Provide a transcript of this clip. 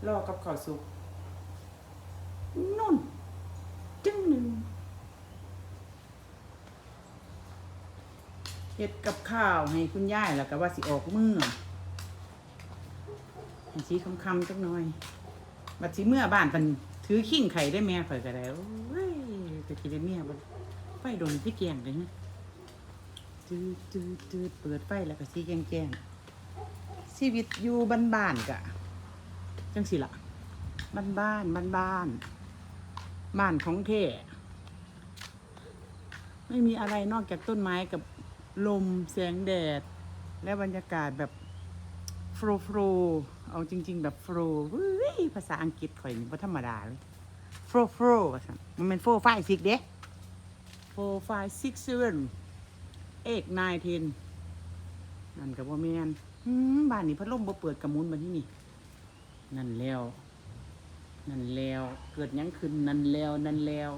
รอกับข้าวสุกนุ่นจึ้งหนึ่งเฮ็ดกับข้าวให้คุณยายแล้วก็ว่าสิออกมื้อให้สีคำๆจักหน่อยบัดสิเมื่อบ้านเพิ่นถือขิ้งไข่ได้แม่ข่อยก็ได้โอ้ยจะกินได้เมียบ่ไฟโดนพี่แกงเลยนะจืดเปิดไฟแล้วก็สีแกงชีวิตอยู่บ้านๆกะจังสิล่ะบ้านบ้านของแท้ไม่มีอะไรนอกจากต้นไม้กับลมแสงแดดและบรรยากาศแบบโฟลเอาจริงๆแบบโฟลภาษาอังกฤษข่อยนี่บ่ธรรมดาเลยโฟลว่าซั่นมันเป็น4 5 6เด้4 5 6 7 8 9 10นั่นก็บ่แม่นบ้านนี้พัดลมบ่เปิดกระมุนบัดนี้นี่นั่นแล้วเกิดหยังขึ้นนั่นแล้ว